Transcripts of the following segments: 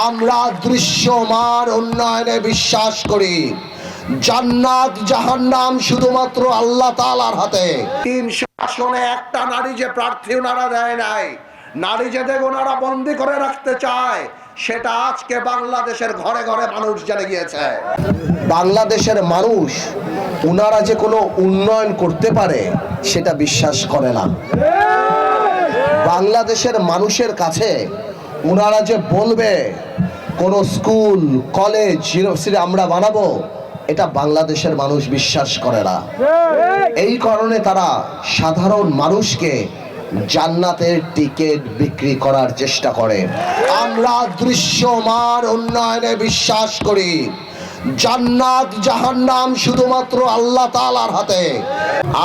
আমরা দৃশ্যমান উন্নয়নে বিশ্বাস করি। জান্নাত জাহান্নাম শুধুমাত্র আল্লাহ তাআলার হাতে। ৩০০ আসনে একটা নারী যে প্রার্থী ওনারা দেয় নাই, নারী যাদের ওনারা বন্দি করে রাখতে চায়, সেটা আজকে বাংলাদেশের ঘরে ঘরে মানুষ জেনে গিয়েছে। বাংলাদেশের মানুষ ওনারা যে কোনো উন্নয়ন করতে পারে সেটা বিশ্বাস করে না। বাংলাদেশের মানুষের কাছে ওনারা যে বলবে কোন স্কুল কলেজ ইউনিভার্সিটি আমরা বানাবো, এটা বাংলাদেশের মানুষ বিশ্বাস করে না। এই কারণে তারা সাধারণ মানুষকে জান্নাতের টিকিট বিক্রি করার চেষ্টা করে। আমরা দৃশ্যমান উন্নয়নে বিশ্বাস করি। জান্নাত জাহান্নাম শুধুমাত্র আল্লাহ তাআলার হাতে।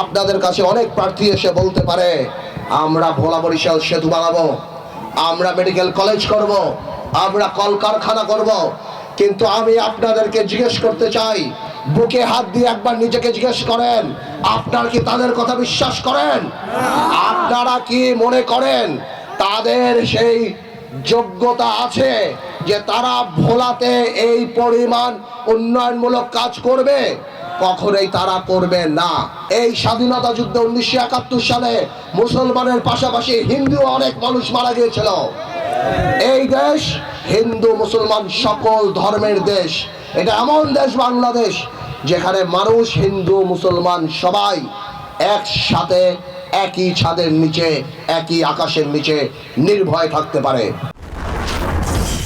আপনাদের কাছে অনেক প্রার্থী এসে বলতে পারে আমরা ভোলা বরিশাল সেতু বানাবো, আমরা মেডিকেল কলেজ করব, আমরা কলকারখানা করব, কিন্তু আমি আপনাদেরকে জিজ্ঞেস করতে চাই, বুকে হাত দিয়ে একবার নিজেকে জিজ্ঞেস করেন, আপনারা কি তাদের কথা বিশ্বাস করেন? আপনারা কি মনে করেন তাদের সেই যোগ্যতা আছে যে তারা ভোলাতে এই পরিমাণ উন্নয়নমূলক কাজ করবে? কখনোই তারা করবে না। এই স্বাধীনতা যুদ্ধে 1971 সালে মুসলমানের পাশাপাশি হিন্দু অনেক মানুষ মারা গিয়েছিল। এই দেশ হিন্দু মুসলমান সকল ধর্মের দেশ। এটা এমন দেশ বাংলাদেশ যেখানে মানুষ হিন্দু মুসলমান সবাই একসাথে একই ছাদের নিচে একই আকাশের নিচে নির্ভয় থাকতে পারে।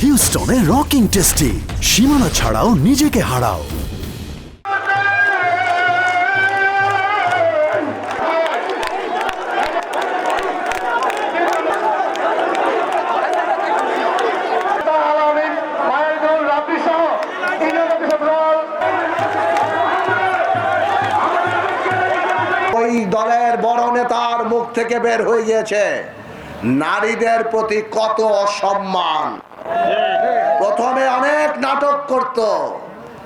হিউস্টনে রকিং টেস্টি, সীমানা ছাড়াও নিজেকে হারাও। ওই দলের বড় নেতার মুখ থেকে বের হয়ে গিয়েছে নারীদের প্রতি কত অসম্মান। প্রথমে অনেক নাটক করত,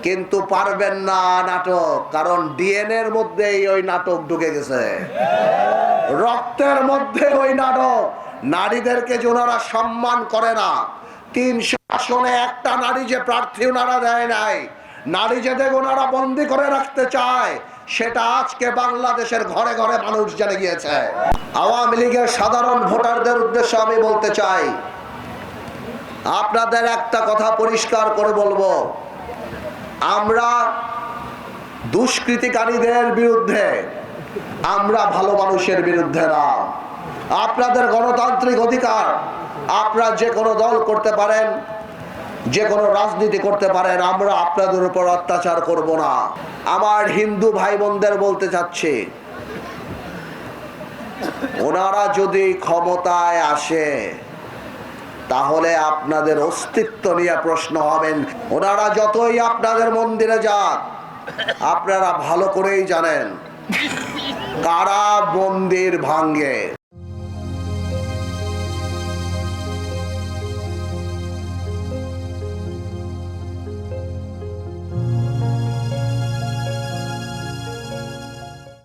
কিন্তু পারবেন না নাটক, কারণ ডিএনএ এর মধ্যেই ওই নাটক ঢুকে গেছে, রক্তের মধ্যে ওই নাটক। নারীদেরকে যে ওনারা সম্মান করে না, ৩০০ আসনে একটা নারী যে প্রার্থী ওনারা দেয় নাই, নারী যাদের ওনারা বন্দি করে রাখতে চায়, সেটা আজকে বাংলাদেশের ঘরে ঘরে মানুষ জেনে গিয়েছে। আওয়ামী লীগের সাধারণ ভোটারদের উদ্দেশ্যে আমি বলতে চাই, আপনাদের একটা কথা পরিষ্কার করে বলবো, আমরা দুষ্কৃতিকারীদের বিরুদ্ধে, আমরা ভালো মানুষের বিরুদ্ধে না। আপনাদের গণতান্ত্রিক অধিকার, আপনারা যে কোনো দল করতে পারেন, যে কোনো রাজনীতি করতে পারেন, আমরা আপনাদের উপর অত্যাচার করব না। আমার হিন্দু ভাই বোনদের বলতে চাচ্ছি, ওনারা যদি ক্ষমতায় আসে তাহলে আপনাদের অস্তিত্ব নিয়ে প্রশ্ন হবেন। ওনারা যতই আপনাদের মন্দিরে যান, আপনারা ভালো করেই জানেন কারা মন্দির ভাঙ্গে।